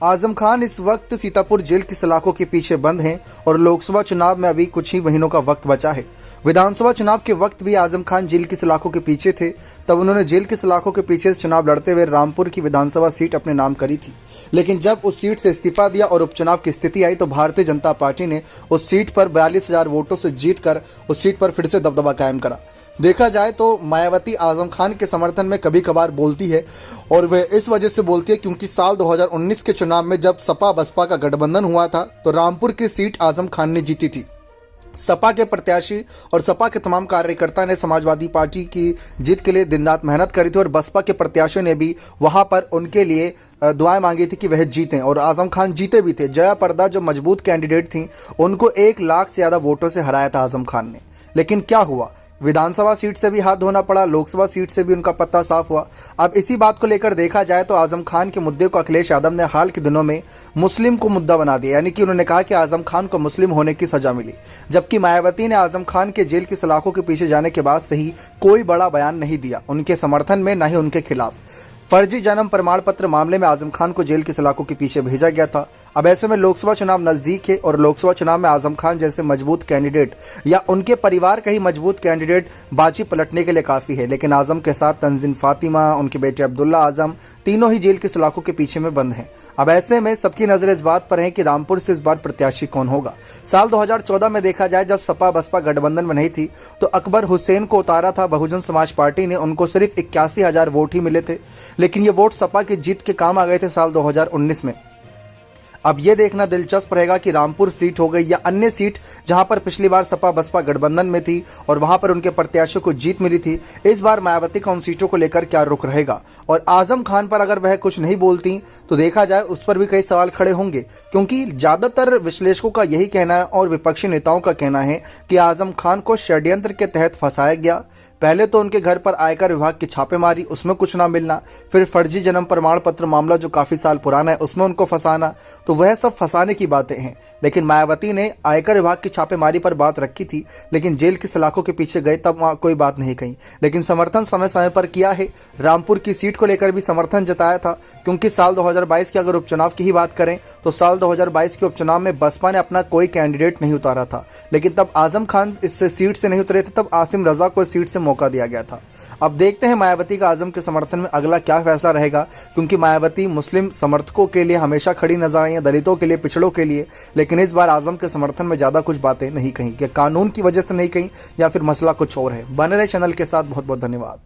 आजम खान इस वक्त सीतापुर जेल की सलाखों के पीछे बंद हैं और लोकसभा चुनाव में अभी कुछ ही महीनों का वक्त बचा है। विधानसभा चुनाव के वक्त भी आजम खान जेल की सलाखों के पीछे थे। तब उन्होंने जेल की सलाखों के पीछे से चुनाव लड़ते हुए रामपुर की विधानसभा सीट अपने नाम करी थी, लेकिन जब उस सीट से इस्तीफा दिया और उपचुनाव की स्थिति आई तो भारतीय जनता पार्टी ने उस सीट पर 42,000 वोटों से जीतकर उस सीट पर फिर से दबदबा कायम करा। देखा जाए तो मायावती आजम खान के समर्थन में कभी कभार बोलती है और वह इस वजह से बोलती है क्योंकि साल 2019 के चुनाव में जब सपा बसपा का गठबंधन हुआ था तो रामपुर की सीट आजम खान ने जीती थी। सपा के प्रत्याशी और सपा के तमाम कार्यकर्ता ने समाजवादी पार्टी की जीत के लिए दिन रात मेहनत करी थी और बसपा के प्रत्याशियों ने भी वहां पर उनके लिए दुआएं मांगी थी कि वह जीतें और आजम खान जीते भी थे। जया प्रदा जो मजबूत कैंडिडेट थी उनको 1 लाख से ज़्यादा वोटों से हराया था आजम खान ने। लेकिन क्या हुआ, विधानसभा सीट से भी हाथ धोना पड़ा, लोकसभा सीट से भी उनका पत्ता साफ हुआ। अब इसी बात को लेकर देखा जाए तो आजम खान के मुद्दे को अखिलेश यादव ने हाल के दिनों में मुस्लिम को मुद्दा बना दिया, यानी कि उन्होंने कहा कि आजम खान को मुस्लिम होने की सजा मिली, जबकि मायावती ने आजम खान के जेल की सलाखों के पीछे जाने के बाद से ही कोई बड़ा बयान नहीं दिया उनके समर्थन में, न ही उनके खिलाफ। फर्जी जन्म प्रमाण पत्र मामले में आजम खान को जेल की सलाखों के पीछे भेजा गया था। अब ऐसे में लोकसभा चुनाव नजदीक है और लोकसभा चुनाव में आजम खान जैसे मजबूत कैंडिडेट या उनके परिवार का ही मजबूत कैंडिडेट बाजी पलटने के लिए काफी है। लेकिन आजम के साथ तंजीन फातिमा, उनके बेटे अब्दुल्ला आजम तीनों ही जेल की सलाखों के पीछे में बंद हैं। अब ऐसे में सबकी नजर इस बात पर है कि रामपुर से इस बार प्रत्याशी कौन होगा। साल 2014 में देखा जाए जब सपा बसपा गठबंधन में नहीं थी तो अकबर हुसैन को उतारा था बहुजन समाज पार्टी ने, उनको सिर्फ 81,000 वोट ही मिले थे, लेकिन ये वोट सपा के जीत के काम आ गए थे साल 2019 में। अब ये देखना दिलचस्प रहेगा कि रामपुर सीट हो गई या अन्य सीट जहां पर पिछली बार सपा बसपा गठबंधन में थी और वहां पर उनके प्रत्याशियों को जीत मिली थी, इस बार मायावती का उन सीटों को लेकर क्या रुख रहेगा। और आजम खान पर अगर वह कुछ नहीं बोलती तो देखा जाए उस पर भी कई सवाल खड़े होंगे, क्योंकि ज्यादातर विश्लेषकों का यही कहना है और विपक्षी नेताओं का कहना है कि आजम खान को षड्यंत्र के तहत फंसाया गया। पहले तो उनके घर पर आयकर विभाग की छापेमारी, उसमें कुछ ना मिलना, फिर फर्जी जन्म प्रमाण पत्र मामला जो काफी साल पुराना है उसमें उनको फंसाना, तो वह सब फंसाने की बातें हैं। लेकिन मायावती ने आयकर विभाग की छापेमारी पर बात रखी थी, लेकिन जेल की सलाखों के पीछे गए तब वहां कोई बात नहीं कही। लेकिन समर्थन समय समय पर किया है। रामपुर की सीट को लेकर भी समर्थन जताया था, क्योंकि साल 2022 के अगर उपचुनाव की ही बात करें तो साल 2022 के उपचुनाव में बसपा ने अपना कोई कैंडिडेट नहीं उतारा था, लेकिन तब आजम खान इस सीट से नहीं उतरे थे, तब आसिम रजा को इस सीट से मौका दिया गया था। अब देखते हैं मायावती का आजम के समर्थन में अगला क्या फैसला रहेगा, क्योंकि मायावती मुस्लिम समर्थकों के लिए हमेशा खड़ी नजर आई है, दलितों के लिए, पिछड़ों के लिए। लेकिन इस बार आजम के समर्थन में ज्यादा कुछ बातें नहीं कही, कि कानून की वजह से नहीं कही या फिर मसला कुछ और है। बने रहे चैनल के साथ, बहुत बहुत धन्यवाद।